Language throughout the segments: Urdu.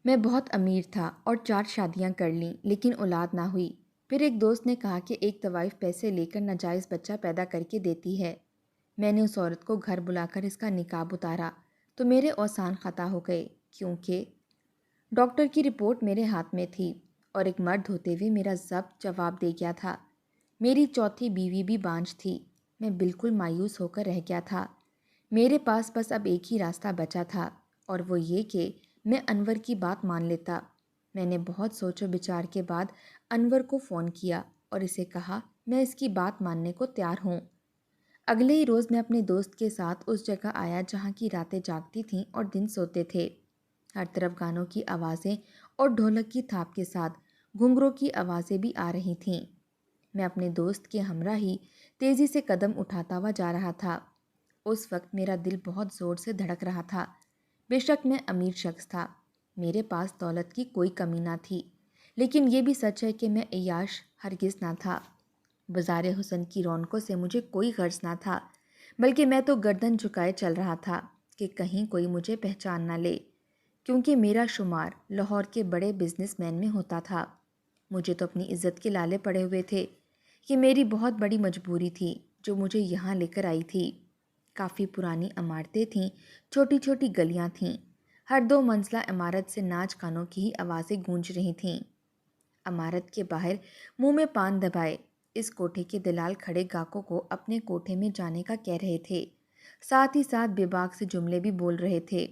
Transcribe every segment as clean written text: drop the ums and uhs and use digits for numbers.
میں بہت امیر تھا اور 4 شادیاں کر لیں لیکن اولاد نہ ہوئی۔ پھر ایک دوست نے کہا کہ ایک طوائف پیسے لے کر ناجائز بچہ پیدا کر کے دیتی ہے۔ میں نے اس عورت کو گھر بلا کر اس کا نقاب اتارا تو میرے اوزان خطا ہو گئے، کیونکہ ڈاکٹر کی رپورٹ میرے ہاتھ میں تھی اور ایک مرد ہوتے ہوئے میرا ضبط جواب دے گیا تھا۔ میری چوتھی بیوی بھی بانجھ تھی۔ میں بالکل مایوس ہو کر رہ گیا تھا۔ میرے پاس بس اب ایک ہی راستہ بچا تھا اور وہ یہ کہ میں انور کی بات مان لیتا۔ میں نے بہت سوچ و بچار کے بعد انور کو فون کیا اور اسے کہا میں اس کی بات ماننے کو تیار ہوں۔ اگلے ہی روز میں اپنے دوست کے ساتھ اس جگہ آیا جہاں کی راتیں جاگتی تھیں اور دن سوتے تھے۔ ہر طرف گانوں کی آوازیں اور ڈھولک کی تھاپ کے ساتھ گھنگروں کی آوازیں بھی آ رہی تھیں۔ میں اپنے دوست کے ہمراہ ہی تیزی سے قدم اٹھاتا ہوا جا رہا تھا۔ اس وقت میرا دل بہت زور سے دھڑک رہا تھا۔ بے شک میں امیر شخص تھا، میرے پاس دولت کی کوئی کمی نہ تھی، لیکن یہ بھی سچ ہے کہ میں عیاش ہرگز نہ تھا۔ بازار حسن کی رونقوں سے مجھے کوئی غرض نہ تھا، بلکہ میں تو گردن جھکائے چل رہا تھا کہ کہیں کوئی مجھے پہچان نہ لے، کیونکہ میرا شمار لاہور کے بڑے بزنس مین میں ہوتا تھا۔ مجھے تو اپنی عزت کے لالے پڑے ہوئے تھے۔ یہ میری بہت بڑی مجبوری تھی جو مجھے یہاں لے کر آئی تھی۔ کافی پرانی عمارتیں تھیں، چھوٹی چھوٹی گلیاں تھیں۔ ہر 2 منزلہ عمارت سے ناچ گانوں کی ہی آوازیں گونج رہی تھیں۔ عمارت کے باہر منہ میں پان دبائے اس کوٹھے کے دلال کھڑے گاہکوں کو اپنے کوٹھے میں جانے کا کہہ رہے تھے، ساتھ ہی ساتھ بے باک سے جملے بھی بول رہے تھے۔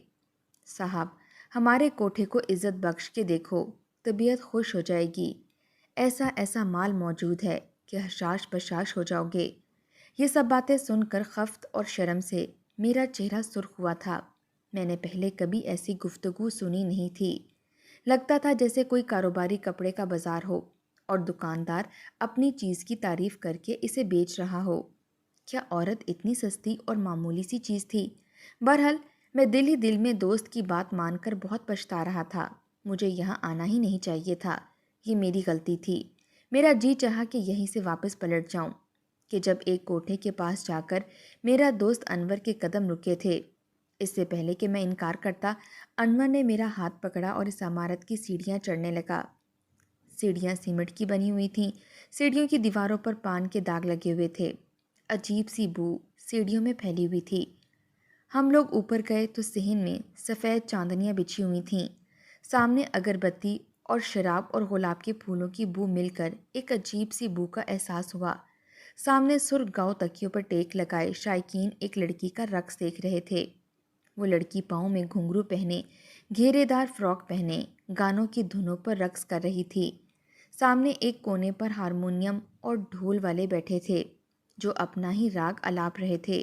صاحب، ہمارے کوٹھے کو عزت بخش کے دیکھو، طبیعت خوش ہو جائے گی۔ ایسا ایسا مال موجود ہے کہ حشاش بشاش ہو جاؤ گے۔ یہ سب باتیں سن کر خفت اور شرم سے میرا چہرہ سرخ ہوا تھا۔ میں نے پہلے کبھی ایسی گفتگو سنی نہیں تھی۔ لگتا تھا جیسے کوئی کاروباری کپڑے کا بازار ہو اور دکاندار اپنی چیز کی تعریف کر کے اسے بیچ رہا ہو۔ کیا عورت اتنی سستی اور معمولی سی چیز تھی؟ بہرحال میں دل ہی دل میں دوست کی بات مان کر بہت پچھتا رہا تھا۔ مجھے یہاں آنا ہی نہیں چاہیے تھا، یہ میری غلطی تھی۔ میرا جی چاہا کہ یہیں سے واپس پلٹ جاؤں کہ جب ایک کوٹھے کے پاس جا کر میرا دوست انور کے قدم رکے تھے۔ اس سے پہلے کہ میں انکار کرتا، انور نے میرا ہاتھ پکڑا اور اس عمارت کی سیڑھیاں چڑھنے لگا۔ سیڑھیاں سیمنٹ کی بنی ہوئی تھیں، سیڑھیوں کی دیواروں پر پان کے داغ لگے ہوئے تھے۔ عجیب سی بو سیڑھیوں میں پھیلی ہوئی تھی۔ ہم لوگ اوپر گئے تو صحن میں سفید چاندنیاں بچھی ہوئی تھیں۔ سامنے اگربتی اور شراب اور گلاب کے پھولوں کی بو مل کر ایک عجیب سی بو کا احساس ہوا۔ سامنے سرخ گاؤ تکیوں پر ٹیک لگائے شائقین ایک لڑکی کا رقص دیکھ رہے تھے۔ وہ لڑکی پاؤں میں گھنگرو پہنے، گھیرے دار فراک پہنے، گانوں کی دھنوں پر رقص کر رہی تھی۔ سامنے ایک کونے پر ہارمونیم اور ڈھول والے بیٹھے تھے جو اپنا ہی راگ الاپ رہے تھے۔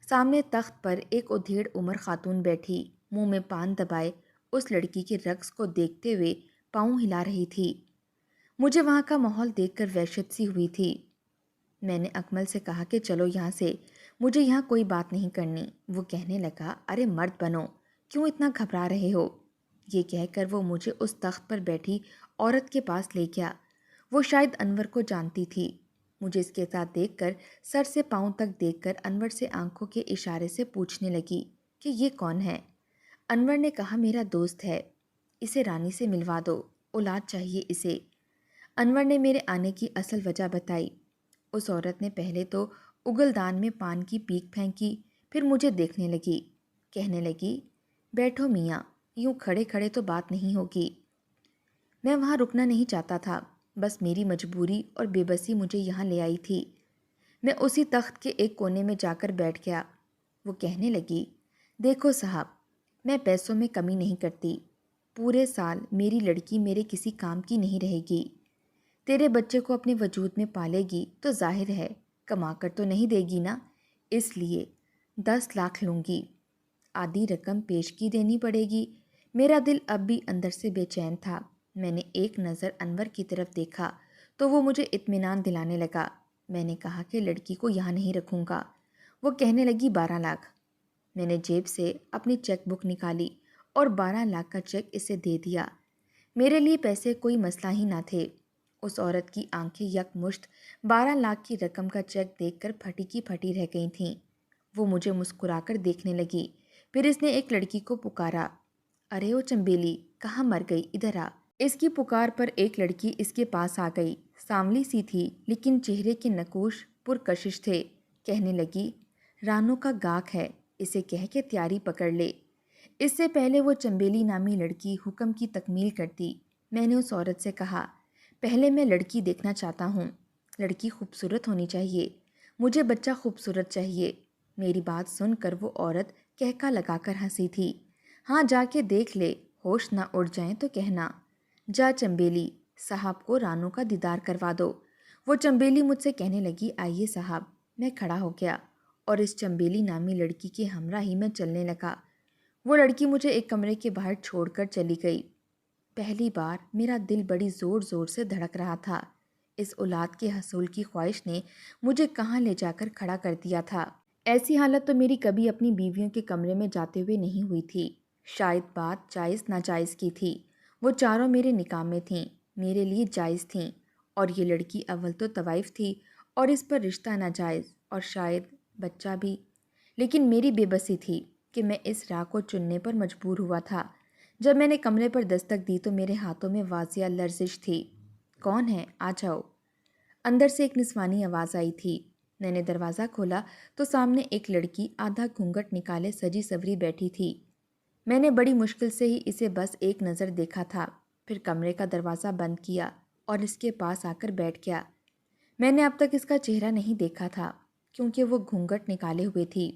سامنے تخت پر ایک ادھیڑ عمر خاتون بیٹھی، منہ میں پان دبائے اس لڑکی کے رقص کو دیکھتے ہوئے پاؤں ہلا رہی تھی۔ مجھے وہاں کا ماحول دیکھ کر وحشت سی ہوئی تھی۔ میں نے اکمل سے کہا کہ چلو یہاں سے، مجھے یہاں کوئی بات نہیں کرنی۔ وہ کہنے لگا، ارے مرد بنو، کیوں اتنا گھبرا رہے ہو؟ یہ کہہ کر وہ مجھے اس تخت پر بیٹھی عورت کے پاس لے گیا۔ وہ شاید انور کو جانتی تھی۔ مجھے اس کے ساتھ دیکھ کر سر سے پاؤں تک دیکھ کر انور سے آنکھوں کے اشارے سے پوچھنے لگی کہ یہ کون ہے؟ انور نے کہا میرا دوست ہے، اسے رانی سے ملوا دو، اولاد چاہیے اسے۔ انور نے میرے آنے کی اصل وجہ بتائی۔ اس عورت نے پہلے تو اگلدان میں پان کی پیک پھینکی، پھر مجھے دیکھنے لگی، کہنے لگی بیٹھو میاں، یوں کھڑے کھڑے تو بات نہیں ہوگی۔ میں وہاں رکنا نہیں چاہتا تھا، بس میری مجبوری اور بے بسی مجھے یہاں لے آئی تھی۔ میں اسی تخت کے ایک کونے میں جا کر بیٹھ گیا۔ وہ کہنے لگی، دیکھو صاحب، میں پیسوں میں کمی نہیں کرتی، پورے سال میری لڑکی میرے کسی کام کی نہیں رہے گی۔ تیرے بچے کو اپنے وجود میں پالے گی تو ظاہر ہے کما کر تو نہیں دے گی نا، اس لیے 10 لاکھ لوں گی، آدھی رقم پیشگی دینی پڑے گی۔ میرا دل اب بھی اندر سے بے چین تھا۔ میں نے ایک نظر انور کی طرف دیکھا تو وہ مجھے اطمینان دلانے لگا۔ میں نے کہا کہ لڑکی کو یہاں نہیں رکھوں گا۔ وہ کہنے لگی 12 لاکھ۔ میں نے جیب سے اپنی چیک بک نکالی اور 12 لاکھ کا چیک اسے دے دیا۔ میرے لیے پیسے کوئی مسئلہ ہی نہ تھے۔ اس عورت کی آنکھیں یک مشت 12 لاکھ کی رقم کا چیک دیکھ کر پھٹی کی پھٹی رہ گئی تھیں۔ وہ مجھے مسکرا کر دیکھنے لگی، پھر اس نے ایک لڑکی کو پکارا، ارے او چمبیلی، کہاں مر گئی، ادھر آ۔ اس کی پکار پر ایک لڑکی اس کے پاس آ گئی۔ سانولی سی تھی لیکن چہرے کے نقوش پرکشش تھے۔ کہنے لگی، رانو کا گاک ہے، اسے کہہ کے تیاری پکڑ لے۔ اس سے پہلے وہ چنبیلی نامی لڑکی حکم کی تکمیل کرتی، میں نے اس عورت سے کہا، پہلے میں لڑکی دیکھنا چاہتا ہوں۔ لڑکی خوبصورت ہونی چاہیے، مجھے بچہ خوبصورت چاہیے۔ میری بات سن کر وہ عورت کہکا لگا کر ہنسی تھی۔ ہاں جا کے دیکھ لے، ہوش نہ اڑ جائیں تو کہنا۔ جا چنبیلی، صاحب کو رانو کا دیدار کروا دو۔ وہ چنبیلی مجھ سے کہنے لگی، آئیے صاحب۔ میں کھڑا ہو گیا اور اس چنبیلی نامی لڑکی کے ہمراہ ہی میں چلنے لگا۔ وہ لڑکی مجھے ایک کمرے کے باہر چھوڑ کر چلی گئی۔ پہلی بار میرا دل بڑی زور زور سے دھڑک رہا تھا۔ اس اولاد کے حصول کی خواہش نے مجھے کہاں لے جا کر کھڑا کر دیا تھا۔ ایسی حالت تو میری کبھی اپنی بیویوں کے کمرے میں جاتے ہوئے نہیں ہوئی تھی۔ شاید بات جائز ناجائز کی تھی۔ وہ چاروں میرے نکاح میں تھیں، میرے لیے جائز تھیں، اور یہ لڑکی اول تو طوائف تھی اور اس پر رشتہ ناجائز اور شاید بچہ بھی۔ لیکن میری بے بسی تھی کہ میں اس راہ کو چننے پر مجبور ہوا تھا۔ جب میں نے کمرے پر دستک دی تو میرے ہاتھوں میں واضح لرزش تھی۔ کون ہے؟ آ جاؤ۔ اندر سے ایک نسوانی آواز آئی تھی۔ میں نے دروازہ کھولا تو سامنے ایک لڑکی آدھا گھونگھٹ نکالے سجی سوری بیٹھی تھی۔ میں نے بڑی مشکل سے ہی اسے بس ایک نظر دیکھا تھا، پھر کمرے کا دروازہ بند کیا اور اس کے پاس آ کر بیٹھ گیا۔ میں نے اب تک اس کا چہرہ نہیں دیکھا تھا کیونکہ وہ گھونگھٹ نکالے ہوئے تھی۔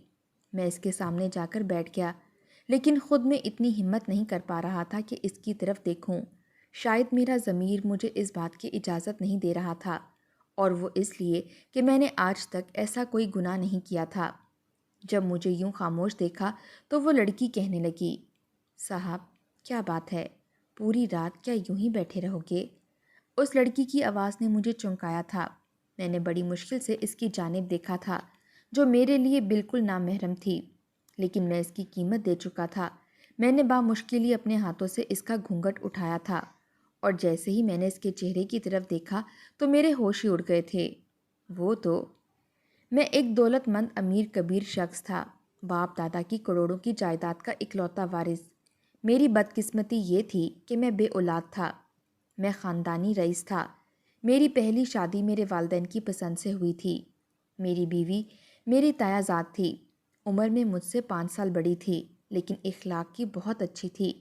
میں اس کے سامنے جا کر بیٹھ گیا، لیکن خود میں اتنی ہمت نہیں کر پا رہا تھا کہ اس کی طرف دیکھوں۔ شاید میرا ضمیر مجھے اس بات کی اجازت نہیں دے رہا تھا، اور وہ اس لیے کہ میں نے آج تک ایسا کوئی گناہ نہیں کیا تھا۔ جب مجھے یوں خاموش دیکھا تو وہ لڑکی کہنے لگی، صاحب کیا بات ہے، پوری رات کیا یوں ہی بیٹھے رہو گے؟ اس لڑکی کی آواز نے مجھے چونکایا تھا۔ میں نے بڑی مشکل سے اس کی جانب دیکھا تھا جو میرے لیے بالکل نامحرم تھی، لیکن میں اس کی قیمت دے چکا تھا۔ میں نے بامشکل ہی اپنے ہاتھوں سے اس کا گھونگھٹ اٹھایا تھا، اور جیسے ہی میں نے اس کے چہرے کی طرف دیکھا تو میرے ہوش ہی اڑ گئے تھے۔ وہ تو میں ایک دولت مند امیر کبیر شخص تھا، باپ دادا کی کروڑوں کی جائیداد کا اکلوتا وارث۔ میری بدقسمتی یہ تھی کہ میں بے اولاد تھا۔ میں خاندانی رئیس تھا۔ میری پہلی شادی میرے والدین کی پسند سے ہوئی تھی۔ میری بیوی میری تایا زاد تھی، عمر میں مجھ سے 5 سال بڑی تھی، لیکن اخلاق کی بہت اچھی تھی۔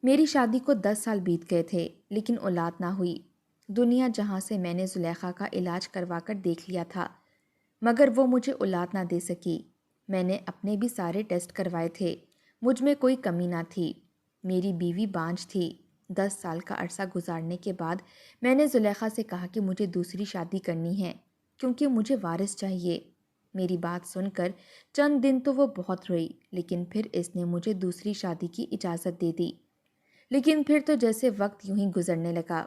میری شادی کو 10 سال بیت گئے تھے لیکن اولاد نہ ہوئی۔ دنیا جہاں سے میں نے زلیخا کا علاج کروا کر دیکھ لیا تھا، مگر وہ مجھے اولاد نہ دے سکی۔ میں نے اپنے بھی سارے ٹیسٹ کروائے تھے، مجھ میں کوئی کمی نہ تھی۔ میری بیوی بانجھ تھی۔ 10 سال کا عرصہ گزارنے کے بعد میں نے زلیخا سے کہا کہ مجھے دوسری شادی کرنی ہے کیونکہ مجھے وارث چاہیے۔ میری بات سن کر چند دن تو وہ بہت روئی، لیکن پھر اس نے مجھے دوسری شادی کی اجازت دے دی۔ لیکن پھر تو جیسے وقت یوں ہی گزرنے لگا۔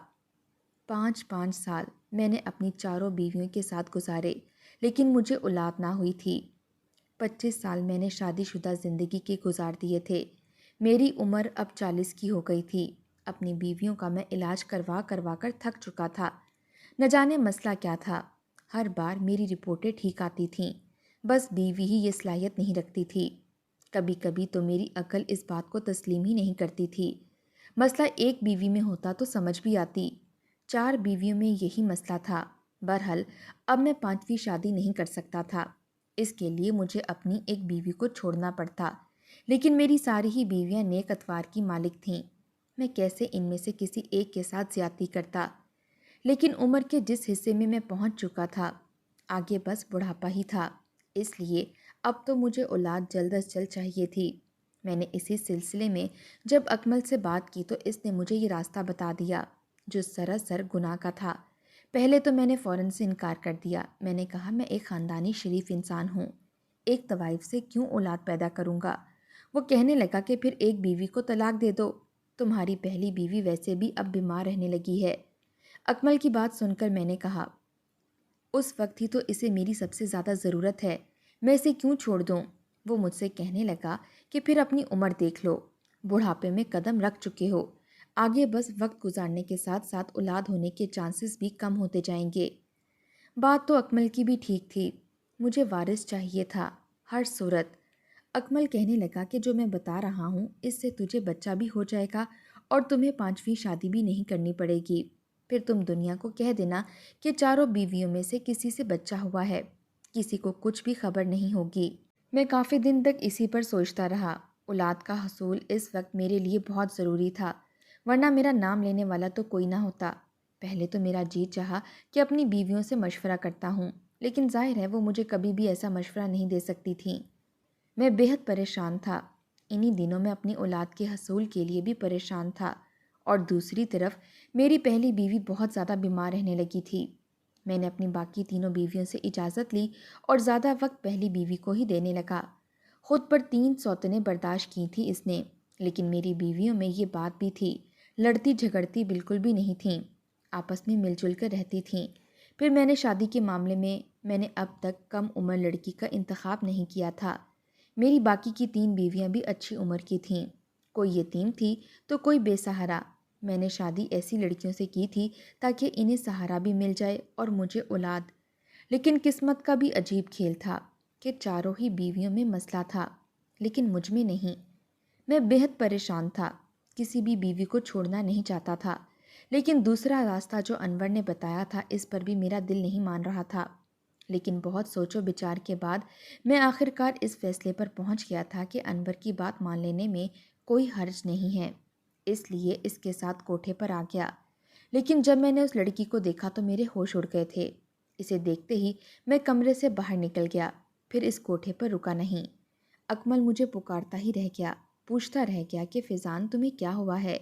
5 سال میں نے اپنی چاروں بیویوں کے ساتھ گزارے، لیکن مجھے اولاد نہ ہوئی تھی۔ 25 سال میں نے شادی شدہ زندگی کے گزار دیے تھے۔ میری عمر اب 40 کی ہو گئی تھی۔ اپنی بیویوں کا میں علاج کروا کر تھک چکا تھا۔ نہ جانے مسئلہ کیا تھا، ہر بار میری رپورٹیں ٹھیک آتی تھیں، بس بیوی ہی یہ صلاحیت نہیں رکھتی تھی۔ کبھی کبھی تو میری عقل اس بات کو تسلیم ہی نہیں کرتی تھی۔ مسئلہ ایک بیوی میں ہوتا تو سمجھ بھی آتی، 4 بیویوں میں یہی مسئلہ تھا۔ بہرحال اب میں 5ویں شادی نہیں کر سکتا تھا، اس کے لیے مجھے اپنی ایک بیوی کو چھوڑنا پڑتا، لیکن میری ساری ہی بیویاں نیک اتوار کی مالک تھیں۔ میں کیسے ان میں سے کسی ایک کے ساتھ زیادتی کرتا؟ لیکن عمر کے جس حصے میں پہنچ چکا تھا، آگے بس بڑھاپا ہی تھا، اس لیے اب تو مجھے اولاد جلد از جلد چاہیے تھی۔ میں نے اسی سلسلے میں جب اکمل سے بات کی تو اس نے مجھے یہ راستہ بتا دیا جو سراسر گناہ کا تھا۔ پہلے تو میں نے فوراً سے انکار کر دیا۔ میں نے کہا، میں ایک خاندانی شریف انسان ہوں، ایک طوائف سے کیوں اولاد پیدا کروں گا؟ وہ کہنے لگا کہ پھر ایک بیوی کو طلاق دے دو، تمہاری پہلی بیوی ویسے بھی اب بیمار رہنے لگی ہے۔ اکمل کی بات سن کر میں نے کہا، اس وقت ہی تو اسے میری سب سے زیادہ ضرورت ہے، میں اسے کیوں چھوڑ دوں؟ وہ مجھ سے کہنے لگا کہ پھر اپنی عمر دیکھ لو، بڑھاپے میں قدم رکھ چکے ہو، آگے بس وقت گزارنے کے ساتھ ساتھ اولاد ہونے کے چانسز بھی کم ہوتے جائیں گے۔ بات تو اکمل کی بھی ٹھیک تھی، مجھے وارث چاہیے تھا ہر صورت۔ اکمل کہنے لگا کہ جو میں بتا رہا ہوں اس سے تجھے بچہ بھی ہو جائے گا اور تمہیں 5ویں شادی بھی نہیں کرنی پڑے گی۔ پھر تم دنیا کو کہہ دینا کہ چاروں بیویوں میں سے کسی سے بچہ ہوا ہے، کسی کو کچھ بھی خبر نہیں ہوگی۔ میں کافی دن تک اسی پر سوچتا رہا۔ اولاد کا حصول اس وقت میرے لیے بہت ضروری تھا، ورنہ میرا نام لینے والا تو کوئی نہ ہوتا۔ پہلے تو میرا جی چاہا کہ اپنی بیویوں سے مشورہ کرتا ہوں، لیکن ظاہر ہے وہ مجھے کبھی بھی ایسا مشورہ نہیں دے سکتی تھیں۔ میں بہت پریشان تھا۔ انہی دنوں میں اپنی اولاد کے حصول کے لیے بھی پریشان تھا، اور دوسری طرف میری پہلی بیوی بہت زیادہ بیمار رہنے لگی تھی۔ میں نے اپنی باقی تینوں بیویوں سے اجازت لی اور زیادہ وقت پہلی بیوی کو ہی دینے لگا۔ خود پر 3 سوتنیں برداشت کی تھی اس نے، لیکن میری بیویوں میں یہ بات بھی تھی، لڑتی جھگڑتی بالکل بھی نہیں تھیں، آپس میں مل جل کر رہتی تھیں۔ پھر میں نے شادی کے معاملے میں نے اب تک کم عمر لڑکی کا انتخاب نہیں کیا تھا۔ میری باقی کی 3 بیویاں بھی اچھی عمر کی تھیں، کوئی یتیم تھی تو کوئی بے سہارا۔ میں نے شادی ایسی لڑکیوں سے کی تھی تاکہ انہیں سہارا بھی مل جائے اور مجھے اولاد۔ لیکن قسمت کا بھی عجیب کھیل تھا کہ چاروں ہی بیویوں میں مسئلہ تھا، لیکن مجھ میں نہیں۔ میں بہت پریشان تھا، کسی بھی بیوی کو چھوڑنا نہیں چاہتا تھا، لیکن دوسرا راستہ جو انور نے بتایا تھا اس پر بھی میرا دل نہیں مان رہا تھا۔ لیکن بہت سوچ و بچار کے بعد میں آخرکار اس فیصلے پر پہنچ گیا تھا کہ انور کی بات مان لینے میں کوئی حرج نہیں ہے، اس لیے اس کے ساتھ کوٹھے پر آ گیا۔ لیکن جب میں نے اس لڑکی کو دیکھا تو میرے ہوش اڑ گئے تھے۔ اسے دیکھتے ہی میں کمرے سے باہر نکل گیا، پھر اس کوٹھے پر رکا نہیں۔ اکمل مجھے پکارتا ہی رہ گیا، پوچھتا رہ گیا کہ فیضان تمہیں کیا ہوا ہے،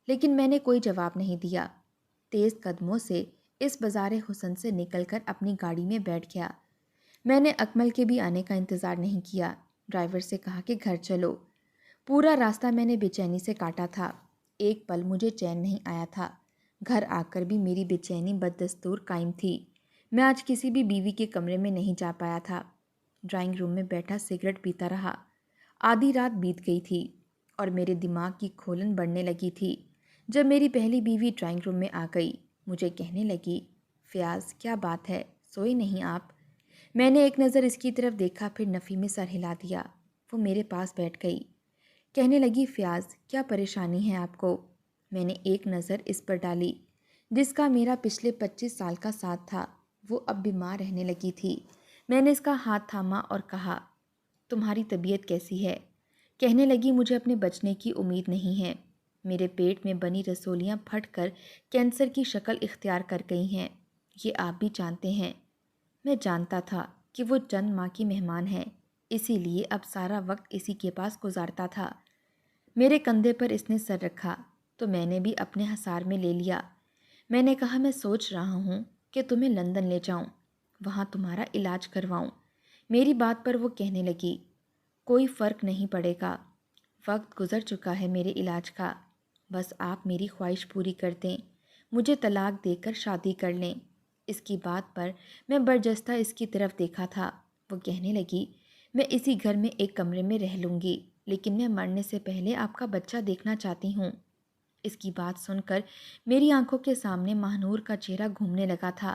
لیکن میں نے کوئی جواب نہیں دیا۔ تیز قدموں سے اس بازار حسن سے نکل کر اپنی گاڑی میں بیٹھ گیا۔ میں نے اکمل کے بھی آنے کا انتظار نہیں کیا، ڈرائیور سے کہا کہ گھر چلو۔ پورا راستہ میں نے بے چینی سے کاٹا تھا، ایک پل مجھے چین نہیں آیا تھا۔ گھر آ کر بھی میری بے چینی بدستور قائم تھی۔ میں آج کسی بھی بیوی کے کمرے میں نہیں جا پایا تھا۔ ڈرائنگ روم میں بیٹھا سگریٹ پیتا رہا۔ آدھی رات بیت گئی تھی اور میرے دماغ کی کھولن بڑھنے لگی تھی جب میری پہلی بیوی ڈرائنگ روم میں آ گئی۔ مجھے کہنے لگی، فیاض کیا بات ہے، سوئی نہیں آپ؟ میں نے ایک نظر اس کی طرف دیکھا، پھر نفی میں سر ہلا دیا۔ وہ میرے پاس بیٹھ گئی، کہنے لگی، فیاض کیا پریشانی ہے آپ کو؟ میں نے ایک نظر اس پر ڈالی جس کا میرا پچھلے 25 سال کا ساتھ تھا، وہ اب بیمار رہنے لگی تھی۔ میں نے اس کا ہاتھ تھاما اور کہا، تمہاری طبیعت کیسی ہے؟ کہنے لگی، مجھے اپنے بچنے کی امید نہیں ہے، میرے پیٹ میں بنی رسولیاں پھٹ کر کینسر کی شکل اختیار کر گئی ہیں، یہ آپ بھی جانتے ہیں۔ میں جانتا تھا کہ وہ چند ماہ کی مہمان ہے، اسی لیے اب سارا وقت اسی کے پاس گزارتا تھا۔ میرے کندھے پر اس نے سر رکھا تو میں نے بھی اپنے حصار میں لے لیا۔ میں نے کہا، میں سوچ رہا ہوں کہ تمہیں لندن لے جاؤں، وہاں تمہارا علاج کرواؤں۔ میری بات پر وہ کہنے لگی، کوئی فرق نہیں پڑے گا، وقت گزر چکا ہے میرے علاج کا، بس آپ میری خواہش پوری کر دیں، مجھے طلاق دے کر شادی کر لیں۔ اس کی بات پر میں برجستہ اس کی طرف دیکھا تھا۔ وہ کہنے لگی، میں اسی گھر میں ایک کمرے میں رہ لوں گی، لیکن میں مرنے سے پہلے آپ کا بچہ دیکھنا چاہتی ہوں۔ اس کی بات سن کر میری آنکھوں کے سامنے ماہنور کا چہرہ گھومنے لگا تھا۔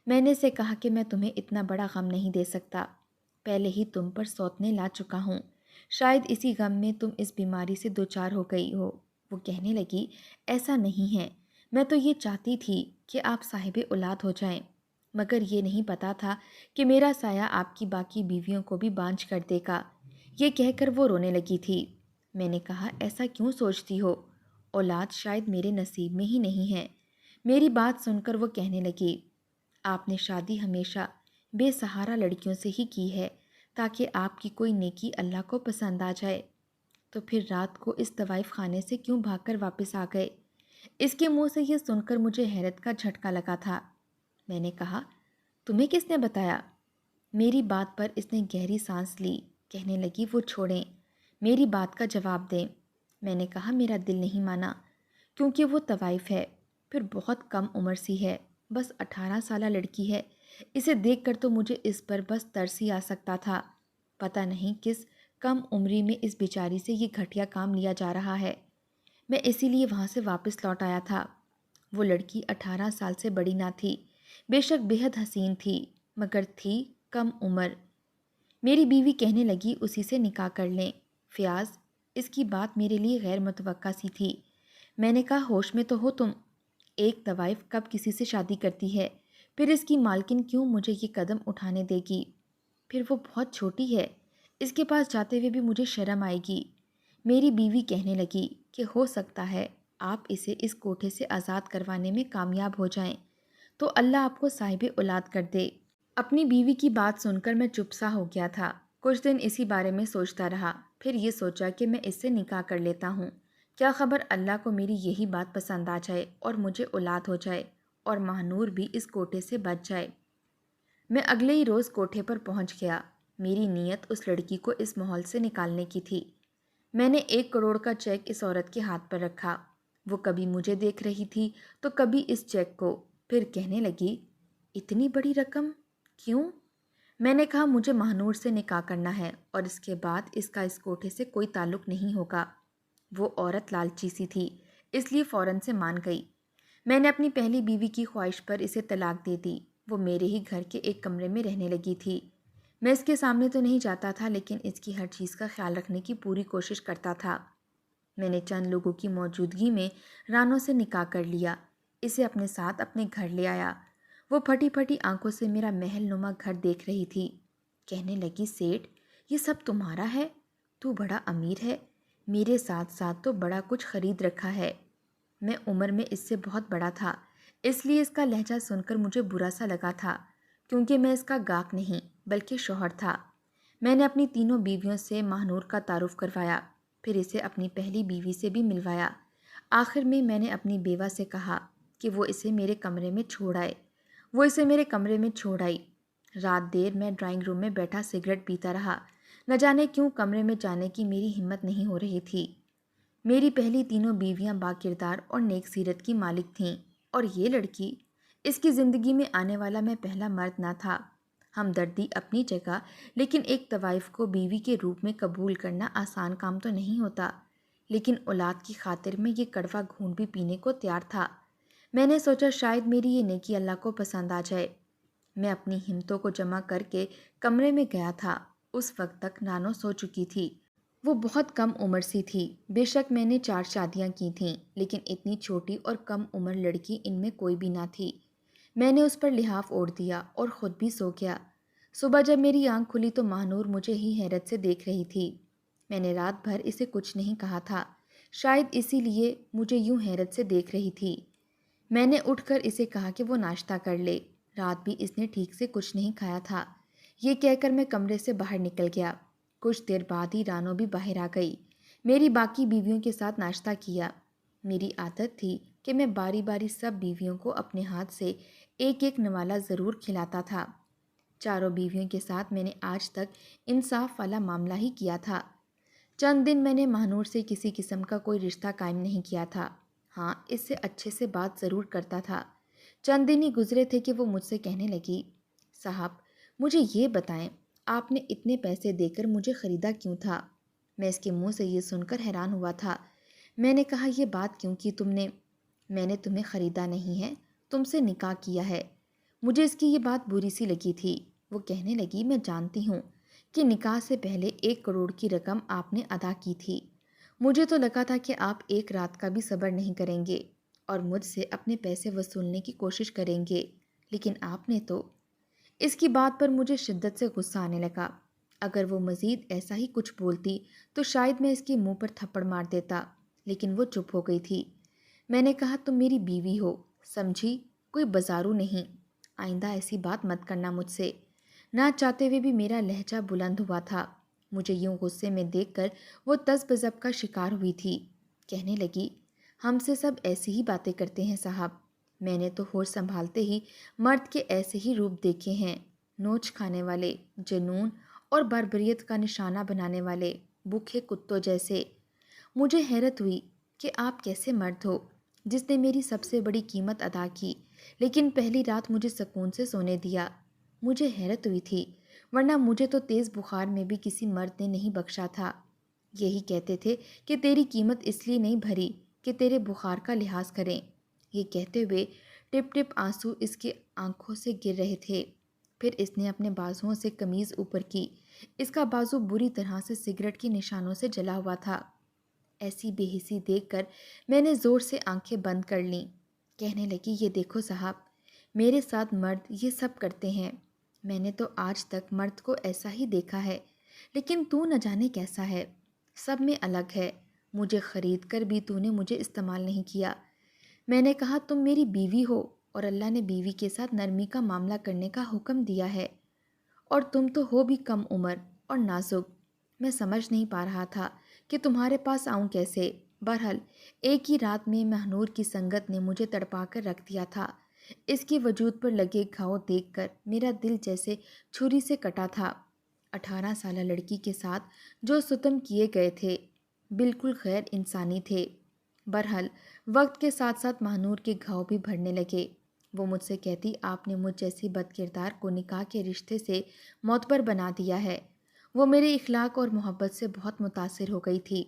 میں نے اسے کہا کہ میں تمہیں اتنا بڑا غم نہیں دے سکتا، پہلے ہی تم پر سوتنے لا چکا ہوں، شاید اسی غم میں تم اس بیماری سے دوچار ہو گئی ہو۔ وہ کہنے لگی، ایسا نہیں ہے، میں تو یہ چاہتی تھی کہ آپ صاحب اولاد ہو جائیں، مگر یہ نہیں پتا تھا کہ میرا سایہ آپ کی باقی بیویوں کو بھی بانجھ کر دے گا۔ یہ کہہ کر وہ رونے لگی تھی۔ میں نے کہا، ایسا کیوں سوچتی ہو؟ اولاد شاید میرے نصیب میں ہی نہیں ہے۔ میری بات سن کر وہ کہنے لگی، آپ نے شادی ہمیشہ بے سہارا لڑکیوں سے ہی کی ہے تاکہ آپ کی کوئی نیکی اللہ کو پسند آ جائے، تو پھر رات کو اس طوائف خانے سے کیوں بھاگ کر واپس آ گئے؟ اس کے منہ سے یہ سن کر مجھے حیرت کا جھٹکا لگا تھا۔ میں نے کہا، تمہیں کس نے بتایا؟ میری بات پر اس نے گہری سانس لی، کہنے لگی، وہ چھوڑیں، میری بات کا جواب دیں۔ میں نے کہا، میرا دل نہیں مانا، کیونکہ وہ طوائف ہے، پھر بہت کم عمر سی ہے، بس 18 سالہ لڑکی ہے، اسے دیکھ کر تو مجھے اس پر بس ترس ہی آ سکتا تھا۔ پتہ نہیں کس کم عمری میں اس بیچاری سے یہ گھٹیا کام لیا جا رہا ہے، میں اسی لیے وہاں سے واپس لوٹ آیا تھا۔ وہ لڑکی 18 سال سے بڑی نہ تھی، بے شک بہت حسین تھی، مگر تھی کم عمر۔ میری بیوی کہنے لگی، اسی سے نکاح کر لیں۔ فیاض، اس کی بات میرے لیے غیر متوقع سی تھی۔ میں نے کہا ہوش میں تو ہو تم؟ ایک طوائف کب کسی سے شادی کرتی ہے؟ پھر اس کی مالکن کیوں مجھے یہ قدم اٹھانے دے گی؟ پھر وہ بہت چھوٹی ہے، اس کے پاس جاتے ہوئے بھی مجھے شرم آئے گی۔ میری بیوی کہنے لگی کہ ہو سکتا ہے آپ اسے اس کوٹھے سے آزاد کروانے میں کامیاب ہو جائیں تو اللہ آپ کو صاحب اولاد کر دے۔ اپنی بیوی کی بات سن کر میں چپ سا ہو گیا تھا۔ کچھ دن اسی بارے میں سوچتا رہا، پھر یہ سوچا کہ میں اس سے نکاح کر لیتا ہوں۔ کیا خبر اللہ کو میری یہی بات پسند آ جائے اور مجھے اولاد ہو جائے اور ماہنور بھی اس کوٹھے سے بچ جائے۔ میں اگلے ہی روز کوٹھے پر پہنچ گیا۔ میری نیت اس لڑکی کو اس ماحول سے نکالنے کی تھی۔ میں نے 1 کروڑ کا چیک اس عورت کے ہاتھ پر رکھا۔ وہ کبھی مجھے دیکھ رہی تھی تو کبھی اس چیک کو، پھر کہنے لگی، اتنی بڑی رقم کیوں؟ میں نے کہا مجھے ماہنور سے نکاح کرنا ہے اور اس کے بعد اس کا اس کوٹھے سے کوئی تعلق نہیں ہوگا۔ وہ عورت لالچی سی تھی، اس لیے فوراً سے مان گئی۔ میں نے اپنی پہلی بیوی کی خواہش پر اسے طلاق دے دی۔ وہ میرے ہی گھر کے ایک کمرے میں رہنے لگی تھی۔ میں اس کے سامنے تو نہیں جاتا تھا لیکن اس کی ہر چیز کا خیال رکھنے کی پوری کوشش کرتا تھا۔ میں نے چند لوگوں کی موجودگی میں رانو سے نکاح کر لیا، اسے اپنے ساتھ اپنے گھر لے آیا۔ وہ پھٹی پھٹی آنکھوں سے میرا محل نما گھر دیکھ رہی تھی۔ کہنے لگی، سیٹھ یہ سب تمہارا ہے؟ تو بڑا امیر ہے، میرے ساتھ ساتھ تو بڑا کچھ خرید رکھا ہے۔ میں عمر میں اس سے بہت بڑا تھا، اس لیے اس کا لہجہ سن کر مجھے برا سا لگا تھا، کیونکہ میں اس کا گاہک نہیں بلکہ شوہر تھا۔ میں نے اپنی تینوں بیویوں سے ماہنور کا تعارف کروایا، پھر اسے اپنی پہلی بیوی سے بھی ملوایا۔ آخر میں نے اپنی بیوہ سے کہا کہ وہ اسے میرے کمرے میں چھوڑ آئے۔ وہ اسے میرے کمرے میں چھوڑ آئی۔ رات دیر میں ڈرائنگ روم میں بیٹھا سگریٹ پیتا رہا۔ نہ جانے کیوں کمرے میں جانے کی میری ہمت نہیں ہو رہی تھی۔ میری پہلی تینوں بیویاں با کردار اور نیک سیرت کی مالک تھیں، اور یہ لڑکی، اس کی زندگی میں آنے والا میں پہلا مرد نہ تھا۔ ہمدردی اپنی جگہ، لیکن ایک طوائف کو بیوی کے روپ میں قبول کرنا آسان کام تو نہیں ہوتا، لیکن اولاد کی خاطر میں یہ کڑوا گھونٹ بھی پینے کو تیار تھا۔ میں نے سوچا شاید میری یہ نیکی اللہ کو پسند آ جائے۔ میں اپنی ہمتوں کو جمع کر کے کمرے میں گیا تھا۔ اس وقت تک رانو سو چکی تھی۔ وہ بہت کم عمر سی تھی۔ بے شک میں نے 4 شادیاں کی تھیں، لیکن اتنی چھوٹی اور کم عمر لڑکی ان میں کوئی بھی نہ تھی۔ میں نے اس پر لحاف اوڑھ دیا اور خود بھی سو گیا۔ صبح جب میری آنکھ کھلی تو ماہنور مجھے ہی حیرت سے دیکھ رہی تھی۔ میں نے رات بھر اسے کچھ نہیں کہا تھا، شاید اسی لیے مجھے یوں حیرت سے دیکھ رہی تھی۔ میں نے اٹھ کر اسے کہا کہ وہ ناشتہ کر لے، رات بھی اس نے ٹھیک سے کچھ نہیں کھایا تھا۔ یہ کہہ کر میں کمرے سے باہر نکل گیا۔ کچھ دیر بعد ہی رانو بھی باہر آ گئی۔ میری باقی بیویوں کے ساتھ ناشتہ کیا۔ میری عادت تھی کہ میں باری باری سب بیویوں کو اپنے ہاتھ سے ایک ایک نوالا ضرور کھلاتا تھا۔ چاروں بیویوں کے ساتھ میں نے آج تک انصاف والا معاملہ ہی کیا تھا۔ چند دن میں نے ماہنور سے کسی قسم کا کوئی رشتہ قائم نہیں کیا تھا۔ ہاں، اس سے اچھے سے بات ضرور کرتا تھا۔ چند دن ہی گزرے تھے کہ وہ مجھ سے کہنے لگی، صاحب مجھے یہ بتائیں، آپ نے اتنے پیسے دے کر مجھے خریدا کیوں تھا؟ میں اس کے منہ سے یہ سن کر حیران ہوا تھا۔ میں نے کہا، یہ بات کیوں کی تم نے؟ میں نے تمہیں خریدا نہیں ہے، تم سے نکاح کیا ہے۔ مجھے اس کی یہ بات بری سی لگی تھی۔ وہ کہنے لگی، میں جانتی ہوں کہ نکاح سے پہلے 1 کروڑ کی رقم آپ نے ادا کی تھی۔ مجھے تو لگا تھا کہ آپ ایک رات کا بھی صبر نہیں کریں گے اور مجھ سے اپنے پیسے وصولنے کی کوشش کریں گے، لیکن آپ نے تو… اس کی بات پر مجھے شدت سے غصہ آنے لگا۔ اگر وہ مزید ایسا ہی کچھ بولتی تو شاید میں اس کے منہ پر تھپڑ مار دیتا، لیکن وہ چپ ہو گئی تھی۔ میں نے کہا، تم میری بیوی ہو، سمجھی، کوئی بازارو نہیں۔ آئندہ ایسی بات مت کرنا مجھ سے۔ نہ چاہتے ہوئے بھی میرا لہجہ بلند ہوا تھا۔ مجھے یوں غصے میں دیکھ کر وہ تذ بذب کا شکار ہوئی تھی۔ کہنے لگی، ہم سے سب ایسی ہی باتیں کرتے ہیں صاحب۔ میں نے تو ہوش سنبھالتے ہی مرد کے ایسے ہی روپ دیکھے ہیں، نوچ کھانے والے، جنون اور بربریت کا نشانہ بنانے والے، بھوکے کتوں جیسے۔ مجھے حیرت ہوئی کہ آپ کیسے مرد ہو جس نے میری سب سے بڑی قیمت ادا کی لیکن پہلی رات مجھے سکون سے سونے دیا۔ مجھے حیرت ہوئی تھی، ورنہ مجھے تو تیز بخار میں بھی کسی مرد نے نہیں بخشا تھا۔ یہی کہتے تھے کہ تیری قیمت اس لیے نہیں بھری کہ تیرے بخار کا لحاظ کریں۔ یہ کہتے ہوئے ٹپ ٹپ آنسو اس کی آنکھوں سے گر رہے تھے۔ پھر اس نے اپنے بازوؤں سے قمیض اوپر کی۔ اس کا بازو بری طرح سے سگریٹ کے نشانوں سے جلا ہوا تھا۔ ایسی بے حسی دیکھ کر میں نے زور سے آنکھیں بند کر لیں۔ کہنے لگی، یہ دیکھو صاحب، میرے ساتھ مرد یہ سب کرتے ہیں، میں نے تو آج تک مرد کو ایسا ہی دیکھا ہے، لیکن تو نہ جانے کیسا ہے، سب میں الگ ہے، مجھے خرید کر بھی تو نے مجھے استعمال نہیں کیا۔ میں نے کہا، تم میری بیوی ہو اور اللہ نے بیوی کے ساتھ نرمی کا معاملہ کرنے کا حکم دیا ہے، اور تم تو ہو بھی کم عمر اور نازک۔ میں سمجھ نہیں پا رہا تھا کہ تمہارے پاس آؤں کیسے۔ بہرحال ایک ہی رات میں مہنور کی سنگت نے مجھے تڑپا کر رکھ دیا تھا۔ اس کے وجود پر لگے گھاؤ دیکھ کر میرا دل جیسے چھری سے کٹا تھا۔ 18 سالہ لڑکی کے ساتھ جو ستم کیے گئے تھے بالکل غیر انسانی تھے۔ بہرحال وقت کے ساتھ ساتھ مہنور کے گھاؤ بھی بھرنے لگے۔ وہ مجھ سے کہتی، آپ نے مجھ جیسی بد کردار کو نکاح کے رشتے سے معتبر بنا دیا ہے۔ وہ میرے اخلاق اور محبت سے بہت متاثر ہو گئی تھی۔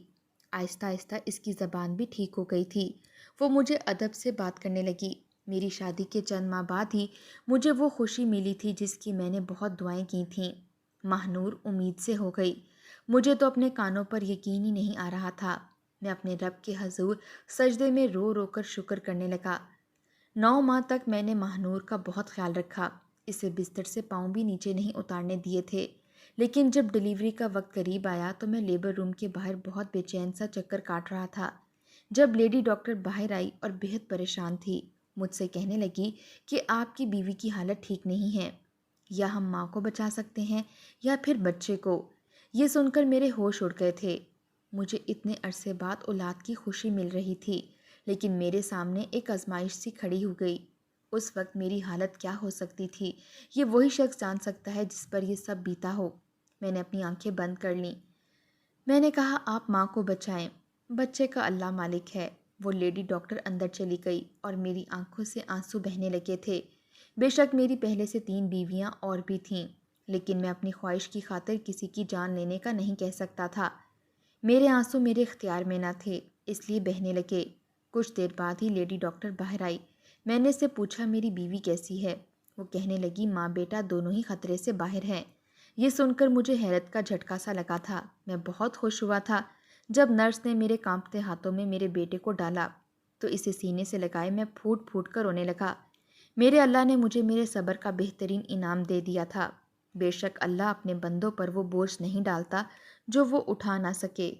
آہستہ آہستہ اس کی زبان بھی ٹھیک ہو گئی تھی۔ وہ مجھے ادب سے بات کرنے لگی۔ میری شادی کے چند ماہ بعد ہی مجھے وہ خوشی ملی تھی جس کی میں نے بہت دعائیں کی تھیں۔ مہنور امید سے ہو گئی۔ مجھے تو اپنے کانوں پر یقین ہی نہیں آ رہا تھا۔ میں اپنے رب کے حضور سجدے میں رو رو کر شکر کرنے لگا۔ 9 ماہ تک میں نے مہنور کا بہت خیال رکھا، اسے بستر سے پاؤں بھی نیچے نہیں اتارنے دیے تھے۔ لیکن جب ڈیلیوری کا وقت قریب آیا تو میں لیبر روم کے باہر بہت بے چین سا چکر کاٹ رہا تھا، جب لیڈی ڈاکٹر باہر آئی اور بہت پریشان تھی۔ مجھ سے کہنے لگی کہ آپ کی بیوی کی حالت ٹھیک نہیں ہے، یا ہم ماں کو بچا سکتے ہیں یا پھر بچے کو۔ یہ سن کر میرے ہوش اڑ گئے تھے۔ مجھے اتنے عرصے بعد اولاد کی خوشی مل رہی تھی، لیکن میرے سامنے ایک آزمائش سی کھڑی ہو گئی۔ اس وقت میری حالت کیا ہو سکتی تھی، یہ وہی شخص جان سکتا ہے جس پر یہ سب بیتا ہو۔ میں نے اپنی آنکھیں بند کر لیں۔ میں نے کہا، آپ ماں کو بچائیں، بچے کا اللہ مالک ہے۔ وہ لیڈی ڈاکٹر اندر چلی گئی اور میری آنکھوں سے آنسو بہنے لگے تھے۔ بے شک میری پہلے سے 3 بیویاں اور بھی تھیں، لیکن میں اپنی خواہش کی خاطر کسی کی جان لینے کا نہیں کہہ سکتا تھا۔ میرے آنسو میرے اختیار میں نہ تھے، اس لیے بہنے لگے۔ کچھ دیر بعد ہی لیڈی ڈاکٹر باہر آئی۔ میں نے اس سے پوچھا، میری بیوی کیسی ہے؟ وہ کہنے لگی، ماں بیٹا دونوں ہی خطرے سے باہر ہیں۔ یہ سن کر مجھے حیرت کا جھٹکا سا لگا تھا۔ میں بہت خوش ہوا تھا جب نرس نے میرے کانپتے ہاتھوں میں میرے بیٹے کو ڈالا تو اسے سینے سے لگائے میں پھوٹ پھوٹ کر رونے لگا۔ میرے اللہ نے مجھے میرے صبر کا بہترین انعام دے دیا تھا۔ بے شک اللہ اپنے بندوں پر وہ بوجھ نہیں ڈالتا جو وہ اٹھا نہ سکے۔